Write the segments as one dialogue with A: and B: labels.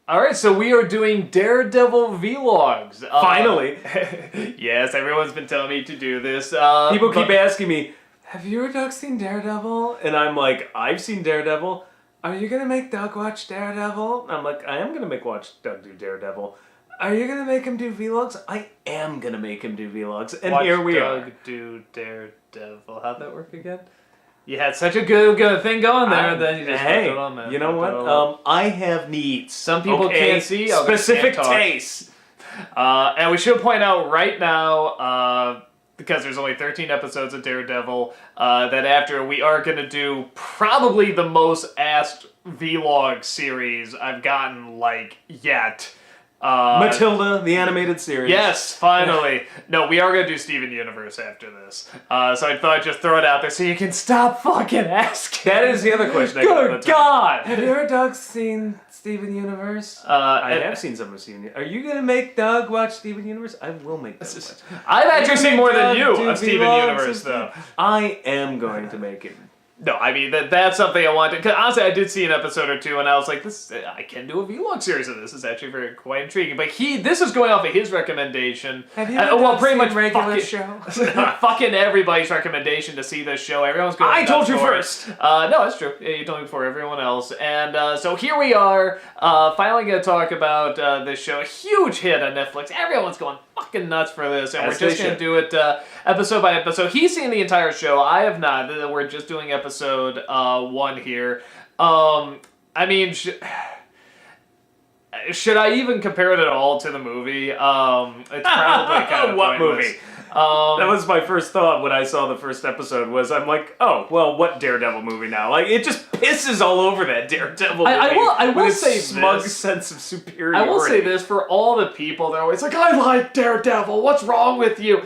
A: All right, so we are doing Daredevil vlogs.
B: Finally.
A: Yes, everyone's been telling me to do this.
B: People keep asking me, have you or Doug seen Daredevil? And I'm like, I've seen Daredevil. Are you going to make Doug watch Daredevil? And I'm like, I am going to make Doug do Daredevil. Are you going to make him do vlogs? I am going to make him do vlogs. And
A: watch
B: here we
A: Doug
B: are.
A: do Daredevil. How'd that work again? You had such a good thing going there, then you just
B: hey,
A: it on, man.
B: you know what? I have needs.
A: Some people can't see.
B: Specific tastes.
A: And we should point out right now, because there's only 13 episodes of Daredevil, that after we are going to do probably the most asked vlog series I've gotten, yet.
B: Matilda, the animated series.
A: Yes, finally. No, we are going to do Steven Universe after this. So I thought I'd just throw it out there so you can stop fucking asking.
B: That is the other question I got all the
A: Good
B: time.
A: God!
B: Have you or Doug seen Steven Universe? I have seen some of Steven Universe. Are you going to make Doug watch Steven Universe? I will make Doug watch.
A: I've actually seen more than you of Steven Universe, though.
B: I am going to make him.
A: No, I mean, that's something I wanted. Because honestly, I did see an episode or two, and I was like, I can do a vlog series of this. It's actually quite intriguing. But this is going off of his recommendation.
B: Have you
A: pretty much
B: regular show?
A: Fucking everybody's recommendation to see this show. Everyone's going.
B: I told you first.
A: No, that's true. Yeah, you told me before everyone else. And so here we are, finally going to talk about this show. A huge hit on Netflix. Everyone's going fucking nuts for this, and we're just going to do it episode by episode. He's seen the entire show. I have not. We're just doing episode 1 here. I mean, should I even compare it at all to the movie? It's probably kind of
B: what
A: pointless.
B: movie? That was my first thought when I saw the first episode. Was I'm like, oh well, what Daredevil movie now? Like it just pisses all over that Daredevil movie.
A: I will
B: with
A: say
B: its smug
A: this.
B: sense of superiority.
A: I will say this for all the people that are always like, I like Daredevil. What's wrong with you?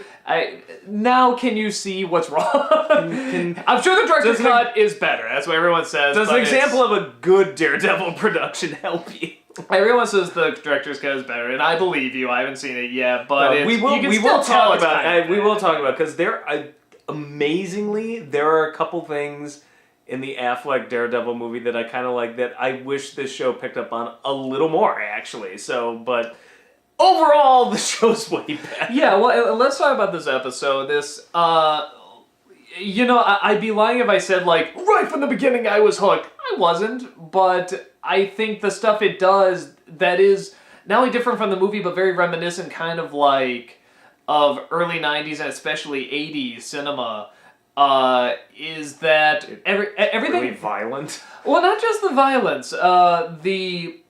A: Now can you see what's wrong? I'm sure the director's cut is better. That's what everyone says.
B: Does an example of a good Daredevil production help you?
A: Everyone says the director's cut is better, and I believe you. I haven't seen it yet, but
B: we will talk about because amazingly there are a couple things in the Affleck Daredevil movie that I kind of like that I wish this show picked up on a little more actually. So, but overall the show's way better.
A: Yeah, well, let's talk about this episode. I'd be lying if I said right from the beginning I was hooked. I wasn't, but I think the stuff it does that is not only different from the movie, but very reminiscent kind of of early 90s and especially 80s cinema, is that everything...
B: Really violent?
A: Well, not just the violence. The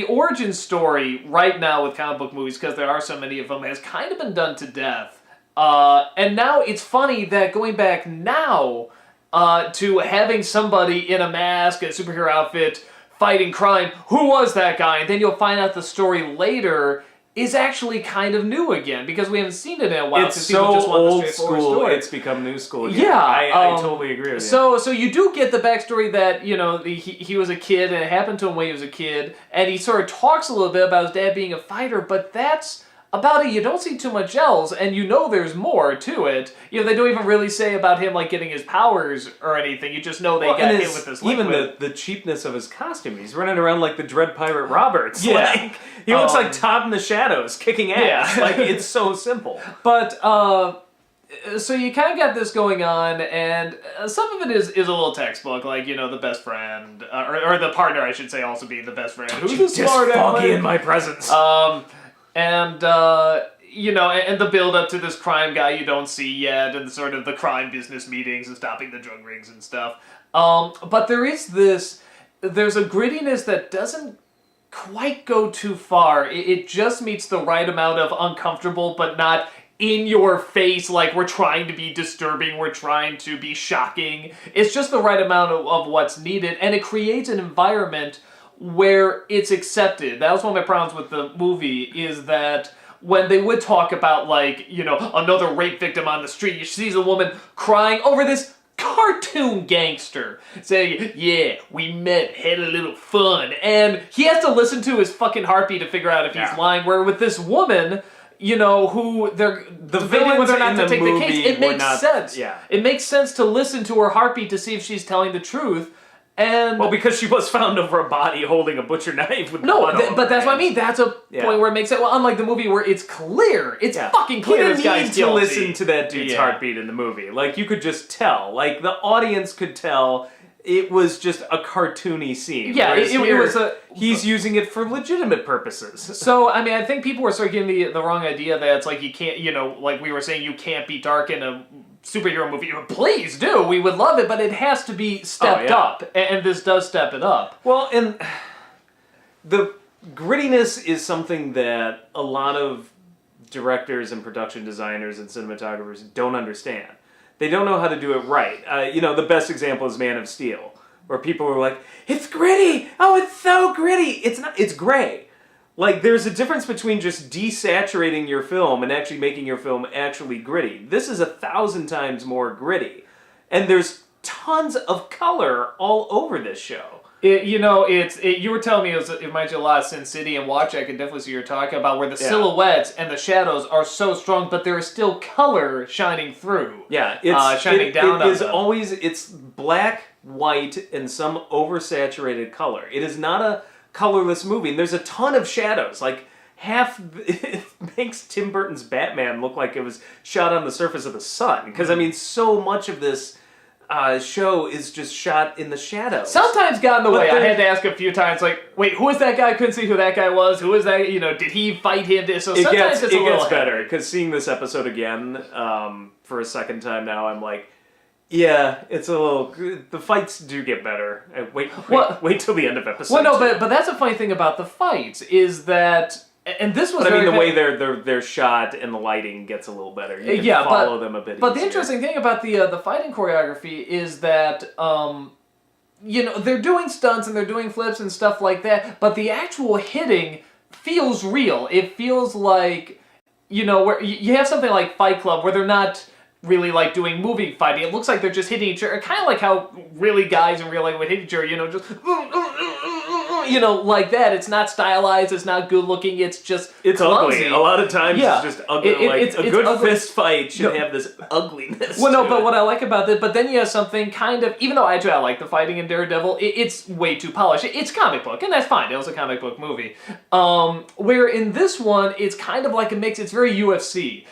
A: origin story right now with comic book movies, because there are so many of them, has kind of been done to death. And now it's funny that going back now to having somebody in a mask and a superhero outfit fighting crime, who was that guy? And then you'll find out the story later is actually kind of new again because we haven't seen it in a while.
B: It's so old school. It's become new school again.
A: Yeah,
B: I totally agree with you.
A: So you do get the backstory that he was a kid and it happened to him when he was a kid, and he sort of talks a little bit about his dad being a fighter, but that's about it. You don't see too much else, and there's more to it. They don't even really say about him getting his powers or anything. You just know they got hit with this liquid.
B: Even the cheapness of his costume. He's running around like the Dread Pirate Roberts.
A: Yeah.
B: He looks like Todd in the Shadows, kicking ass.
A: Yeah.
B: It's so simple.
A: But, so you kind of got this going on, and some of it is a little textbook, the best friend, or the partner, I should say, also being the best friend.
B: Who's the smart foggy in my presence?
A: And the build-up to this crime guy you don't see yet, and sort of the crime business meetings and stopping the drug rings and stuff. But there's a grittiness that doesn't quite go too far. It just meets the right amount of uncomfortable, but not in your face, we're trying to be disturbing, we're trying to be shocking. It's just the right amount of what's needed, and it creates an environment where it's accepted. That was one of my problems with the movie, is that when they would talk about, another rape victim on the street, you see the woman crying over this cartoon gangster saying, yeah, we met, had a little fun, and he has to listen to his fucking heartbeat to figure out if he's lying, where with this woman, who they're debating whether or not to take the case, it makes sense.
B: Yeah.
A: It makes sense to listen to her heartbeat to see if she's telling the truth. And
B: well, because she was found over a body holding a butcher knife with blood all
A: but that's
B: over
A: what I mean. That's a point where it makes it. Well, unlike the movie where it's clear, it's fucking clear.
B: You didn't need to listen to that dude's heartbeat in the movie. Like you could just tell. Like the audience could tell. It was just a cartoony scene.
A: Yeah, it was a.
B: He's using it for legitimate purposes.
A: So I mean, I think people were sort of getting the wrong idea that it's like you can't, like we were saying, you can't be dark in a superhero movie. Please do, we would love it, but it has to be stepped up, and this does step it up.
B: Well, and the grittiness is something that a lot of directors and production designers and cinematographers don't understand. They don't know how to do it right. The best example is Man of Steel, where people were like, "It's gritty! Oh, it's so gritty!" It's not. It's gray. Like, there's a difference between just desaturating your film and actually making your film actually gritty. This is 1,000 times more gritty. And there's tons of color all over this show.
A: You were telling me it reminds you a lot of Sin City, and Watch, I could definitely see you're talking about, where the silhouettes and the shadows are so strong, but there is still color shining through.
B: Yeah,
A: shining down on them.
B: It's black, white, and some oversaturated color. It is not a colorless movie, and there's a ton of shadows. Like, it makes Tim Burton's Batman look like it was shot on the surface of the sun. Because, I mean, so much of this show is just shot in the shadows.
A: Sometimes got in the way. I had to ask a few times, like, wait, who is that guy? I couldn't see who that guy was. Who is that? Did he fight him? So sometimes it gets
B: better, because seeing this episode again for a second time now, I'm like, yeah, it's a little. The fights do get better. Wait till the end of episode.
A: Well, no, but that's a funny thing about the fights is that, and this was.
B: But I mean, the way they're shot and the lighting gets a little better. You can follow them a bit.
A: But the interesting thing about the fighting choreography is that they're doing stunts and they're doing flips and stuff like that, but the actual hitting feels real. It feels like where you have something like Fight Club where they're not really like doing movie fighting. It looks like they're just hitting each other, kind of like how really guys in real life would hit each other, just like that. It's not stylized, it's not good looking, it's clumsy.
B: Ugly. A lot of times it's just ugly. It's a good ugly. Fist fight should have this ugliness.
A: Well, no, but what I like about it, but then you have something kind of, even though I like the fighting in Daredevil, it's way too polished. It's comic book, and that's fine. It was a comic book movie. Where in this one, it's kind of like a mix. It's very UFC,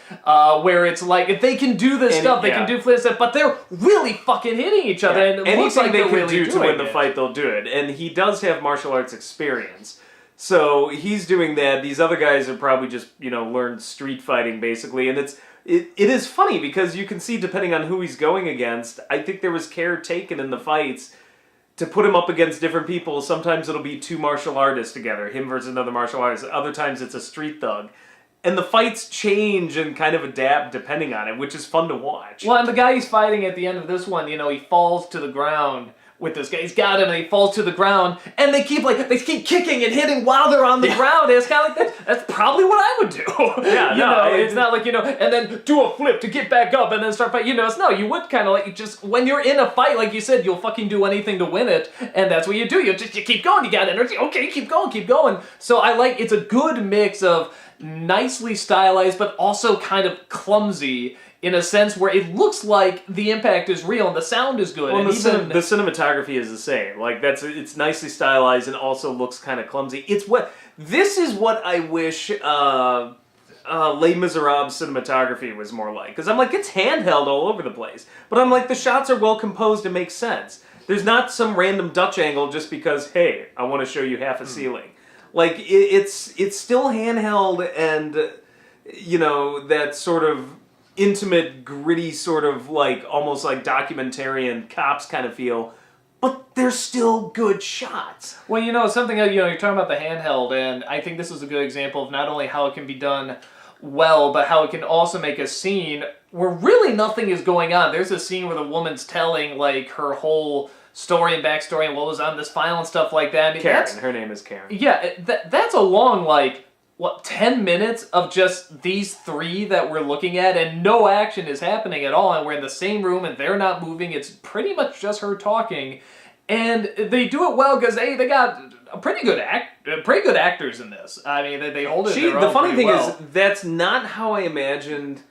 A: where it's like, if they can do this stuff, they can do flips, but they're really fucking hitting each other, and it looks like
B: they can
A: really
B: do to win the fight, they'll do it. And he does have martial arts experience, so he's doing that. These other guys are probably just learned street fighting basically, and it is funny because you can see, depending on who he's going against, I think there was care taken in the fights to put him up against different people. Sometimes it'll be two martial artists together, him versus another martial artist. Other times it's a street thug. And the fights change and kind of adapt depending on it, which is fun to watch.
A: Well, and the guy he's fighting at the end of this one, he falls to the ground with this guy. He's got him, and he falls to the ground, and they keep kicking and hitting while they're on the ground. And it's kind of like, that's probably what I would do.
B: Yeah,
A: it's not like, and then do a flip to get back up and then start fighting. You would kind of like, just, when you're in a fight, like you said, you'll fucking do anything to win it, and that's what you do. You keep going, you got energy, okay, keep going. So it's a good mix of nicely stylized, but also kind of clumsy in a sense where it looks like the impact is real and the sound is good.
B: Well, and the cinematography is the same. Like it's nicely stylized and also looks kind of clumsy. This is what I wish Les Miserables cinematography was more like. Because I'm like, it's handheld all over the place. But I'm like, the shots are well composed and make sense. There's not some random Dutch angle just because, hey, I want to show you half a ceiling. Like, it's still handheld and, that sort of intimate, gritty sort of like, almost like documentarian cops kind of feel, but they're still good shots.
A: Well, something, you're talking about the handheld, and I think this is a good example of not only how it can be done well, but how it can also make a scene where really nothing is going on. There's a scene where the woman's telling, like, her whole story and backstory and what was on this file and stuff like that. I mean,
B: Karen, her name is Karen.
A: Yeah, that's a long, 10 minutes of just these three that we're looking at, and no action is happening at all, and we're in the same room, and they're not moving. It's pretty much just her talking, and they do it well because, hey, they got pretty good actors in this. I mean, they hold it their own.
B: The funny thing
A: well.
B: is, that's not how I imagined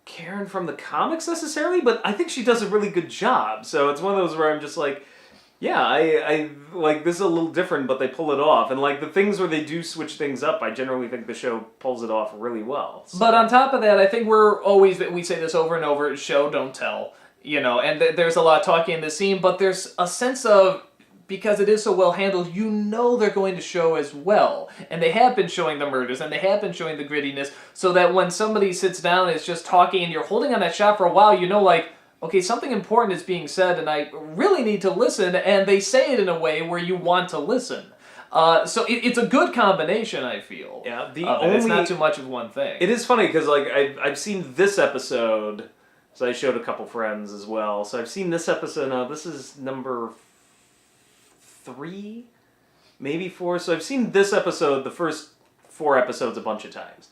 B: Karen from the comics necessarily, but I think she does a really good job. So it's one of those where I'm just like, Yeah, I like this is a little different, but they pull it off. And like the things where they do switch things up, I generally think the show pulls it off really well. So.
A: But on top of that, I think we say this over and over, show, don't tell. And there's a lot of talking in this scene, but there's a sense of, because it is so well handled, they're going to show as well. And they have been showing the murders, and they have been showing the grittiness, so that when somebody sits down and is just talking, and you're holding on that shot for a while, like, okay, something important is being said, and I really need to listen, and they say it in a way where you want to listen. So it's a good combination, I feel.
B: Yeah,
A: it's not too much of one thing.
B: It is funny, because like, I've seen this episode, so I showed a couple friends as well, so I've seen this episode now, this is number 3, maybe 4, so I've seen this episode, the first 4 episodes, a bunch of times.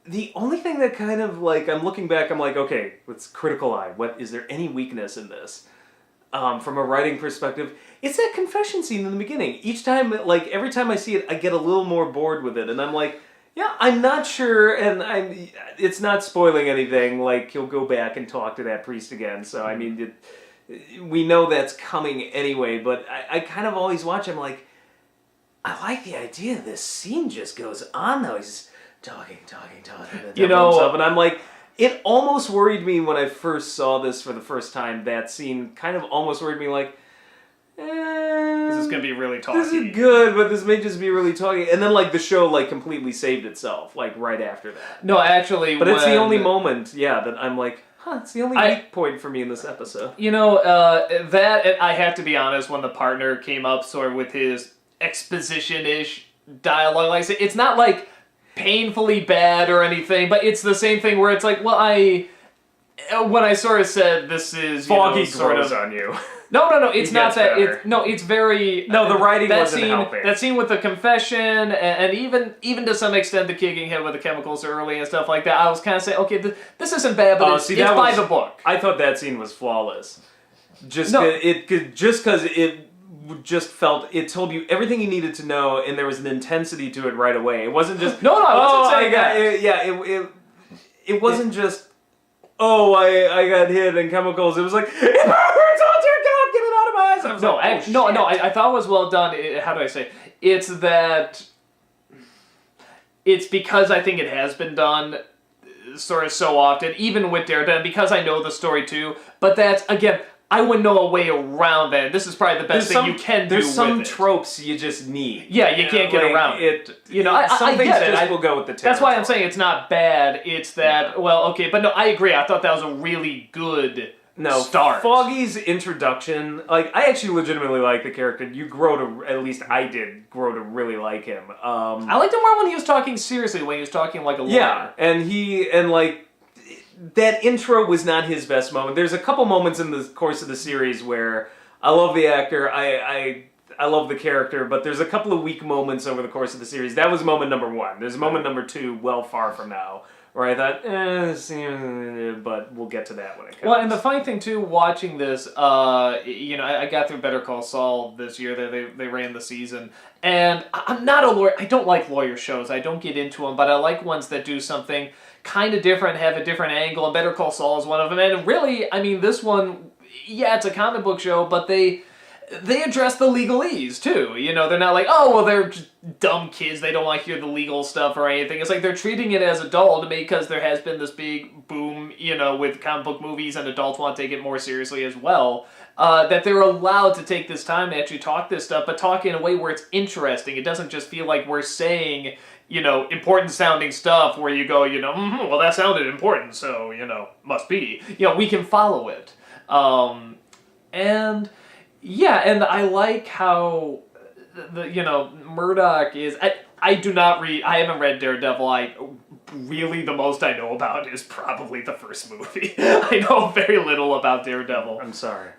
B: The only thing that kind of, like, I'm looking back, I'm like, okay, let's critical eye. Is there any weakness in this? From a writing perspective, it's that confession scene in the beginning. Each time, like, every time I see it, I get a little more bored with it. And I'm like, yeah, I'm not sure, and it's not spoiling anything. Like, he'll go back and talk to that priest again. So, I mean, we know that's coming anyway. But I kind of always watch, I'm like, I like the idea this scene just goes on, though. He's talking, and I'm like, it almost worried me when I first saw this for the first time. That scene kind of almost worried me, like,
A: this is gonna be really talky.
B: This is good, but this may just be really talky. And then, like, the show, like, completely saved itself, like, right after that.
A: No, actually,
B: but it's the only moment, that I'm like, it's the only weak point for me in this episode.
A: That, I have to be honest, when the partner came up sort of with his exposition-ish dialogue, like I said, it's not, like, painfully bad or anything, but it's the same thing where it's like, well, when I sort of said this is
B: foggy sort of on you.
A: No, it's not that. It's very.
B: No, the writing wasn't helping.
A: That scene with the confession, and even to some extent the kicking him with the chemicals early and stuff like that. I was kind of saying, okay, this isn't bad, but it's by the book.
B: I thought that scene was flawless. Just because it just felt, it told you everything you needed to know, and there was an intensity to it right away. It wasn't just
A: I wasn't saying that.
B: It wasn't just I got hit in chemicals. It was like, it hurts, oh dear God, get it out of my eyes.
A: I thought it was well done. How do I say? It's that. It's because I think it has been done sort of so often, even with Daredevil, because I know the story too. But that's, again, I wouldn't know a way around that. This is probably the best thing you can do with it. There's some
B: tropes you just need.
A: Yeah, you can't get around it.
B: Some things just will go with the territory.
A: That's why I'm saying it's not bad. It's that, but no, I agree. I thought that was a really good start.
B: Foggy's introduction, like, I actually legitimately like the character. You grow to, at least I did, grow to really like him.
A: I liked him more when he was talking seriously, when he was talking like a lawyer.
B: Yeah, and that intro was not his best moment. There's a couple moments in the course of the series where I love the actor, I love the character, but there's a couple of weak moments over the course of the series. That was moment number 1. There's moment number 2, well far from now, where I thought, but we'll get to that when it comes.
A: Well, and the funny thing too, watching this, I got through Better Call Saul this year. They ran the season, and I'm not a lawyer. I don't like lawyer shows. I don't get into them, but I like ones that do something kind of different, have a different angle, and Better Call Saul is one of them. And really, I mean, this one, it's a comic book show, but they address the legalese, too. They're not like, they're just dumb kids, they don't want to hear the legal stuff or anything. It's like they're treating it as adult because there has been this big boom, with comic book movies, and adults want to take it more seriously as well. That they're allowed to take this time to actually talk this stuff, but talk in a way where it's interesting. It doesn't just feel like we're saying, important sounding stuff where you go, well, that sounded important, so, must be. We can follow it. And I like how Murdoch is. I do not read. I haven't read Daredevil. Really, the most I know about is probably the first movie. I know very little about Daredevil.
B: I'm sorry.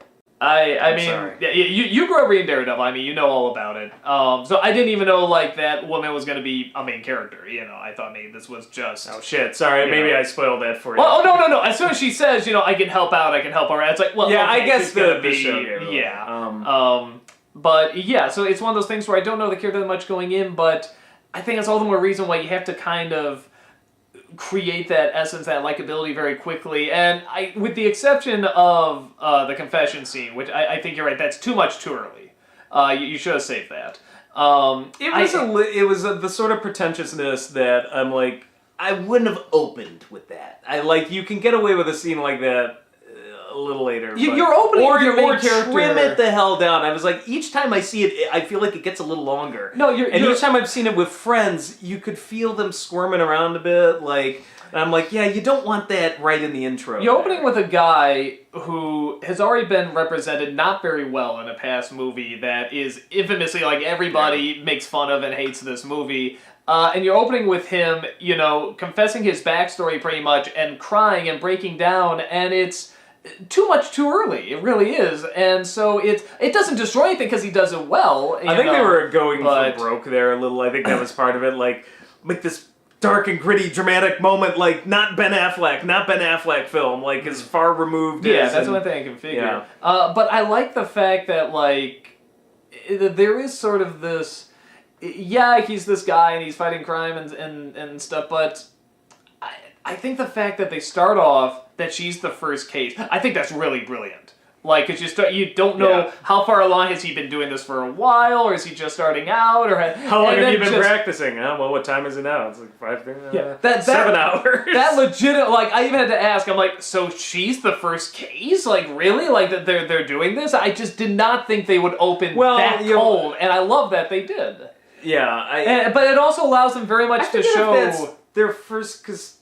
A: I mean, yeah, you grew up reading Daredevil. I mean, you know all about it. So I didn't even know that woman was going to be a main character. I thought maybe this was just.
B: Oh shit! Sorry, maybe I spoiled that for you.
A: Well, no. As soon as she says, I can help out, I can help her. It's like, well,
B: yeah,
A: okay,
B: I guess the show.
A: Yeah. But yeah, so it's one of those things where I don't know the character that much going in, but I think that's all the more reason why you have to kind of create that essence, that likability very quickly. And with the exception of the confession scene, which I think you're right, that's too much too early. You should have saved that.
B: It was the sort of pretentiousness that I'm like, I wouldn't have opened with that. You can get away with a scene like that a little later.
A: You're opening with your main character.
B: Trim it the hell down. I was like, each time I see it, I feel like it gets a little longer.
A: No,
B: each time I've seen it with friends, you could feel them squirming around a bit, and I'm like, yeah, you don't want that right in the intro.
A: You're opening with a guy who has already been represented not very well in a past movie that is infamously, everybody makes fun of and hates this movie. And you're opening with him, confessing his backstory pretty much and crying and breaking down, and it's too much too early. It really is. And so it doesn't destroy anything because he does it well.
B: I think they were going for broke there a little. I think that was part of it. Make this dark and gritty, dramatic moment, not Ben Affleck film, as far removed as...
A: Yeah, that's one thing I can figure. Yeah. But I like the fact that, there is sort of this... Yeah, he's this guy and he's fighting crime and stuff, but I think the fact that they start off that she's the first case, I think that's really brilliant. Because you don't know how far along has he been doing this for a while, or is he just starting out, or
B: how long have you been practicing? Well, what time is it now? It's 7 hours.
A: That legit, I even had to ask. I'm like, so she's the first case? Really? That they're doing this? I just did not think they would open that cold, and I love that they did.
B: Yeah,
A: but it also allows them very much to show
B: that's their first, because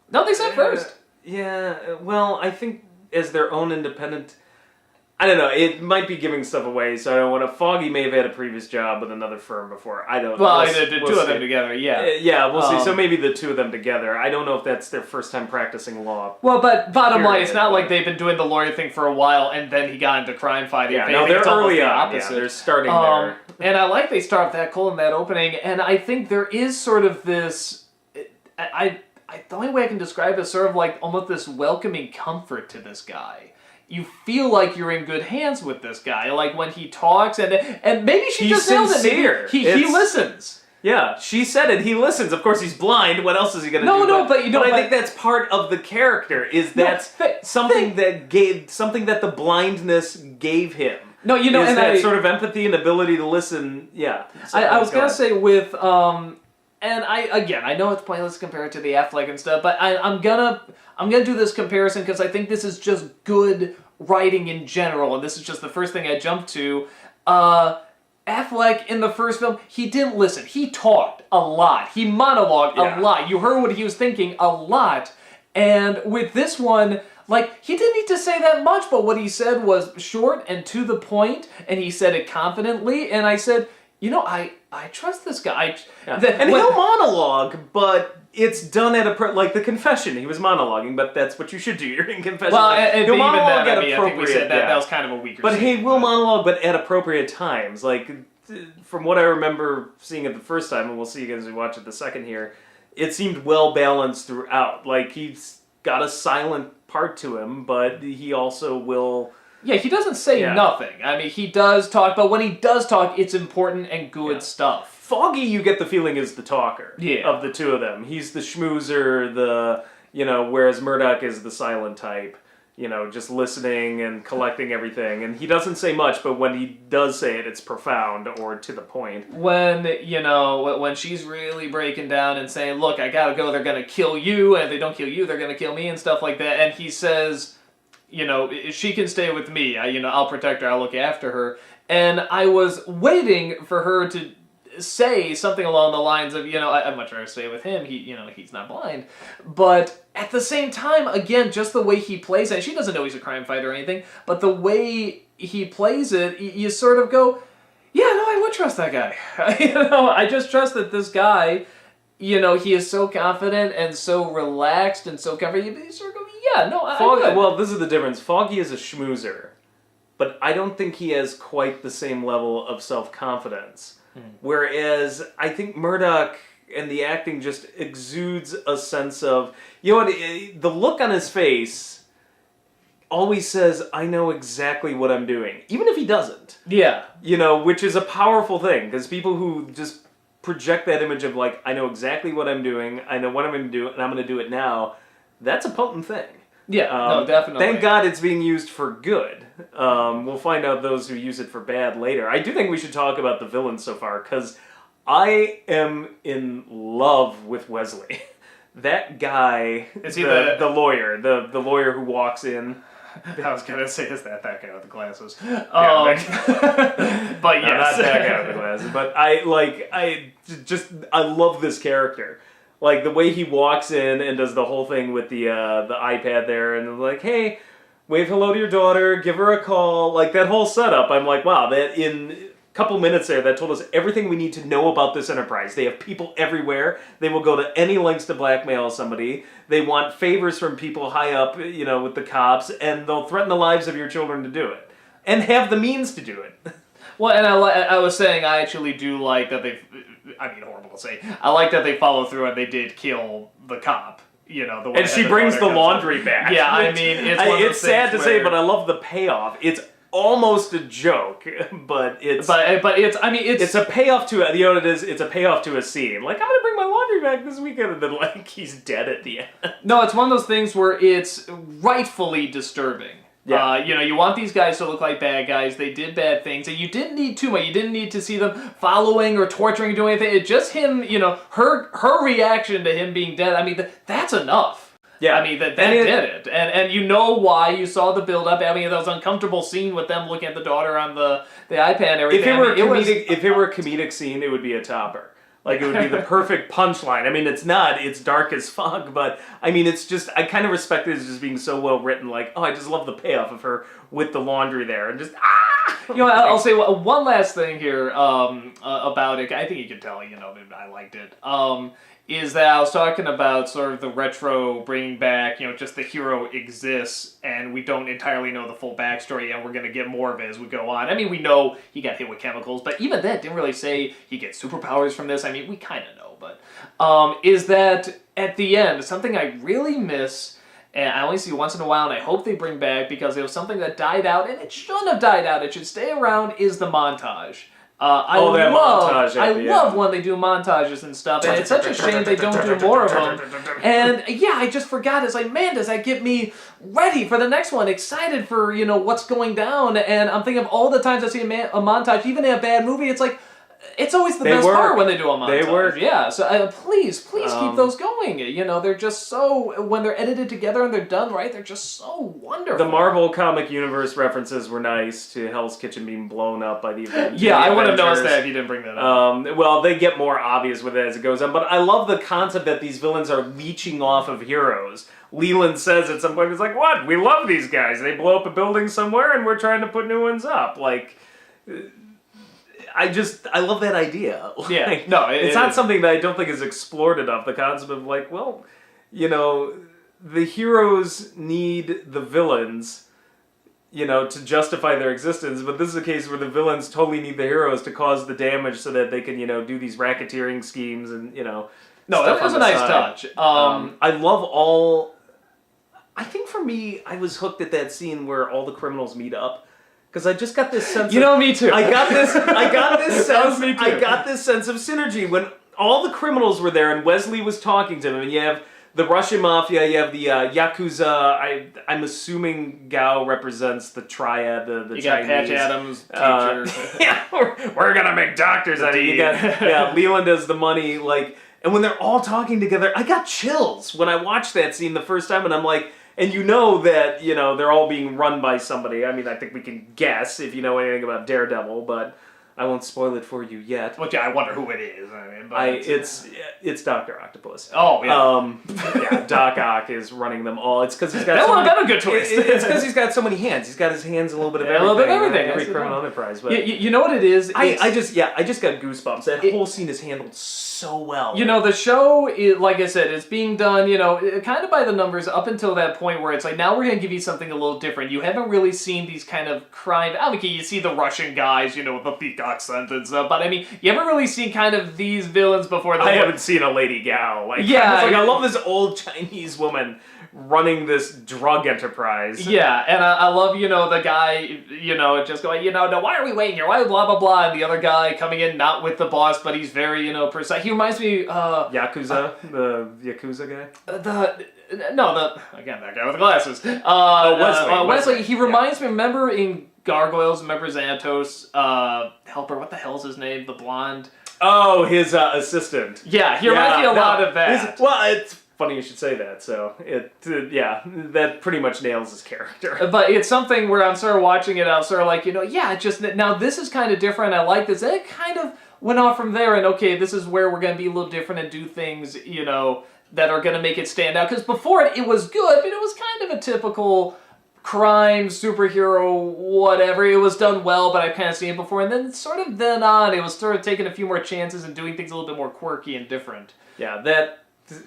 A: no, they said first.
B: Yeah, well, I think as their own independent, I don't know, it might be giving stuff away, so I don't want to... Foggy may have had a previous job with another firm before, I don't know.
A: Well, the two of them together, yeah.
B: Yeah, we'll see, so maybe the two of them together. I don't know if that's their first time practicing law.
A: Well, but bottom line, it's not like they've been doing the lawyer thing for a while, and then he got into crime fighting.
B: Yeah, no, they're early on, they're starting there.
A: And I like they start that cold in that opening, and I think there is sort of this... the only way I can describe it is sort of almost this welcoming comfort to this guy. You feel like you're in good hands with this guy. When he talks, and maybe she just nails it. Maybe he listens.
B: Yeah, she said it. He listens. Of course, he's blind. What else is he going to do?
A: But you know.
B: But I think that's part of the character. Something that the blindness gave him.
A: No, and
B: that sort of empathy and ability to listen. Yeah,
A: I was gonna say with and I know it's pointless to compare it to the Affleck and stuff, but I'm gonna do this comparison because I think this is just good writing in general, and this is just the first thing I jumped to. Affleck in the first film, he didn't listen. He talked a lot. He monologued a lot. You heard what he was thinking a lot. And with this one, he didn't need to say that much, but what he said was short and to the point, and he said it confidently, and I said, I trust this guy.
B: He'll monologue, but it's done at the confession. He was monologuing, but that's what you should do. You're in confession.
A: Well, he'll monologue at appropriate. I think we said that was kind of a weaker.
B: But he will monologue, but at appropriate times. From what I remember seeing it the first time, and we'll see as we watch it the second here, it seemed well balanced throughout. He's got a silent part to him, but he also will.
A: Yeah, he doesn't say nothing. I mean, he does talk, but when he does talk, it's important and good stuff.
B: Foggy, you get the feeling, is the talker of the two of them. He's the schmoozer, whereas Murdoch is the silent type, just listening and collecting everything. And he doesn't say much, but when he does say it, it's profound or to the point.
A: When she's really breaking down and saying, look, I gotta go, they're gonna kill you, and if they don't kill you, they're gonna kill me and stuff like that. And he says... she can stay with me. I'll protect her. I'll look after her. And I was waiting for her to say something along the lines of, I'd much rather stay with him. He's not blind. But at the same time, again, just the way he plays it, she doesn't know he's a crime fighter or anything, but the way he plays it, you sort of go, yeah, no, I would trust that guy. I just trust that this guy, he is so confident and so relaxed and so comfortable. You sort of go, yeah, no, I would.
B: Well, this is the difference. Foggy is a schmoozer, but I don't think he has quite the same level of self-confidence. Whereas I think Murdoch and the acting just exudes a sense of, the look on his face always says, I know exactly what I'm doing, even if he doesn't.
A: Yeah.
B: Which is a powerful thing, because people who just project that image of like, I know exactly what I'm doing, I know what I'm going to do, and I'm going to do it now, that's a potent thing.
A: Yeah, no, definitely.
B: Thank God it's being used for good. We'll find out those who use it for bad later. I do think we should talk about the villains so far, because I am in love with Wesley. That guy, is he the lawyer, the lawyer who walks in.
A: I was gonna say, is that guy with the glasses?
B: Yeah,
A: but yes,
B: not that guy with the glasses. But I love this character. Like the way he walks in and does the whole thing with the iPad there, and like, hey, wave hello to your daughter, give her a call. Like that whole setup, I'm like, wow, that in a couple minutes there, that told us everything we need to know about this enterprise. They have people everywhere. They will go to any lengths to blackmail somebody. They want favors from people high up, with the cops, and they'll threaten the lives of your children to do it, and have the means to do it.
A: Well, and I was saying, I actually do like that they. I mean, horrible to say. I like that they follow through and they did kill the cop. The one
B: and she brings the laundry back.
A: Yeah, I mean,
B: it's sad to say, but I love the payoff. It's almost a joke, but it's it's a payoff to it's a payoff to a scene. Like, I'm gonna bring my laundry back this weekend, and then like he's dead at the end.
A: No, it's one of those things where it's rightfully disturbing.
B: Yeah.
A: You want these guys to look like bad guys. They did bad things, and you didn't need too much. You didn't need to see them following or torturing or doing anything. It's just him, her reaction to him being dead. I mean, that's enough.
B: Yeah.
A: I mean, that did it. And you know why. You saw the build-up. I mean, that was uncomfortable scene with them looking at the daughter on the iPad and everything.
B: If it were a comedic scene, it would be a topper. Like, it would be the perfect punchline. I mean, it's not. It's dark as fuck, but, I mean, it's just, I kind of respect it as just being so well written. Like, I just love the payoff of her with the laundry there, and just,
A: I'll say one last thing here about it. I think you can tell, that I liked it. Is that I was talking about sort of the retro bringing back, just the hero exists, and we don't entirely know the full backstory, and we're going to get more of it as we go on. I mean, we know he got hit with chemicals, but even that didn't really say he gets superpowers from this. I mean, we kind of know, but is that at the end, something I really miss, and I only see once in a while, and I hope they bring back, because it was something that died out, and it shouldn't have died out. It should stay around, is the montage. I love when they do montages and stuff, and it's such a shame they don't do more of them. And yeah, I just forgot. It's like, man, does that get me ready for the next one? Excited for what's going down. And I'm thinking of all the times I see a montage, even in a bad movie. It's like, it's always the best part when they do a montage.
B: They work.
A: Yeah, so please keep those going. They're just so, when they're edited together and they're done right, they're just so wonderful.
B: The Marvel comic universe references were nice to Hell's Kitchen being blown up by the Avengers.
A: Yeah, I would have noticed that if you didn't bring that up.
B: Well, they get more obvious with it as it goes on, but I love the concept that these villains are leeching off of heroes. Leland says at some point, he's like, what? We love these guys. They blow up a building somewhere and we're trying to put new ones up. Like, I love that idea.
A: Yeah, no,
B: it's not something that I don't think is explored enough. The concept of like, well, the heroes need the villains, to justify their existence. But this is a case where the villains totally need the heroes to cause the damage so that they can, do these racketeering schemes and,
A: No, that was a nice touch.
B: I love all. I think for me, I was hooked at that scene where all the criminals meet up. Because I just got this sense
A: me too.
B: I got this sense of synergy when all the criminals were there and Wesley was talking to them, and you have the Russian mafia, you have the Yakuza, I'm assuming Gao represents the triad, the
A: you
B: Chinese.
A: Got Patch Adams, teacher.
B: Yeah, we're gonna make doctors out of you. Yeah, Leland does the money, like, and when they're all talking together, I got chills when I watched that scene the first time, and I'm like, and that, they're all being run by somebody. I mean, I think we can guess if you know anything about Daredevil, but I won't spoil it for you yet.
A: Well, yeah, I wonder who it is. I mean, but
B: it's Dr. Octopus.
A: Oh, yeah.
B: Yeah, Doc Ock is running them all. It's because he's got
A: that would have been a good twist.
B: It's because he's got so many hands. He's got his hands a little bit of everything.
A: A little bit of everything.
B: Every criminal enterprise. But
A: you know what it is?
B: I just got goosebumps. That whole scene is handled so well.
A: The show, like I said, it's being done, kind of by the numbers up until that point where it's like, now we're going to give you something a little different. You haven't really seen these kind of crime. I mean, you see the Russian guys, with the peacock scent and stuff, but I mean, you haven't really seen kind of these villains before.
B: I haven't seen a Lady Gao. Like,
A: yeah,
B: I love this old Chinese woman running this drug enterprise.
A: Yeah, and I love, the guy, just going, no, why are we waiting here? Why blah, blah, blah, and the other guy coming in not with the boss, but he's very, precise. He reminds me...
B: Yakuza? The Yakuza guy?
A: Again, that guy with the glasses.
B: Wesley.
A: He reminds me, remember in Gargoyles, remember Xantos, helper, what the hell's his name? The blonde?
B: Oh, his assistant.
A: Yeah, he reminds me a lot of that.
B: It's funny you should say that, so that pretty much nails his character.
A: But it's something where I'm sort of watching it, I'm sort of like, now this is kind of different, I like this, and it kind of went off from there, and okay, this is where we're going to be a little different and do things, that are going to make it stand out, because before it was good, but it was kind of a typical crime, superhero, whatever. It was done well, but I've kind of seen it before. And then then on, it was sort of taking a few more chances and doing things a little bit more quirky and different.
B: Yeah, it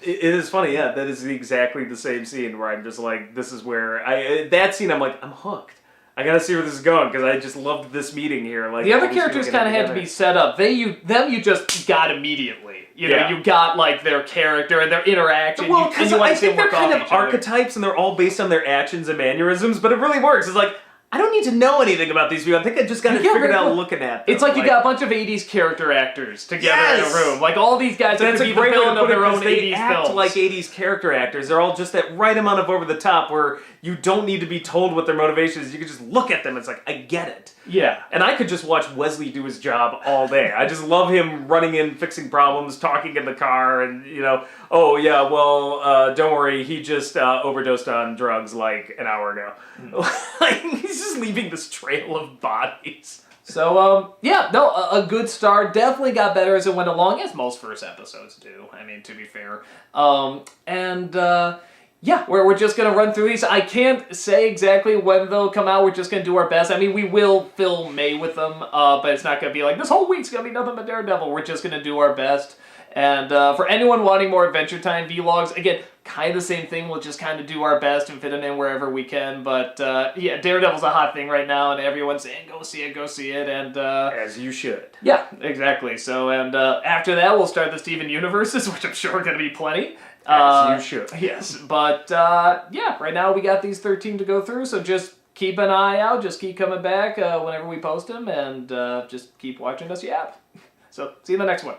B: is funny, that is exactly the same scene where I'm just like, this is where, that scene I'm like, I'm hooked. I gotta see where this is going, because I just loved this meeting here. Like,
A: the other characters kind of had to be set up. You just got immediately. You got, like, their character and their interaction.
B: Well, because I think they're kind of archetypes, and they're all based on their actions and mannerisms, but it really works. It's like, I don't need to know anything about these people. I think I just got it figured out looking at them.
A: It's like you got a bunch of 80s character actors together in a room. Like, all these guys have to be the villain of their own 80s
B: they act
A: films.
B: like 80s character actors. They're all just that right amount of over the top where you don't need to be told what their motivation is. You can just look at them. It's like, I get it.
A: Yeah.
B: And I could just watch Wesley do his job all day. I just love him running in, fixing problems, talking in the car, and, oh, yeah, well, don't worry, he just overdosed on drugs like an hour ago. Like, he's just leaving this trail of bodies.
A: So, a good start. Definitely got better as it went along, as most first episodes do, I mean, to be fair. We're just going to run through these. I can't say exactly when they'll come out. We're just going to do our best. I mean, we will fill May with them, but it's not going to be like, this whole week's going to be nothing but Daredevil. We're just going to do our best. And for anyone wanting more Adventure Time vlogs, again, kind of the same thing. We'll just kind of do our best and fit them in wherever we can. But Daredevil's a hot thing right now, and everyone's saying, go see it. And
B: as you should.
A: Yeah, exactly. So, and after that, we'll start the Steven Universes, which I'm sure are going to be plenty.
B: As you should.
A: Yes, but right now we got these 13 to go through, so just keep an eye out, just keep coming back whenever we post them, and just keep watching us yap. So, see you in the next one.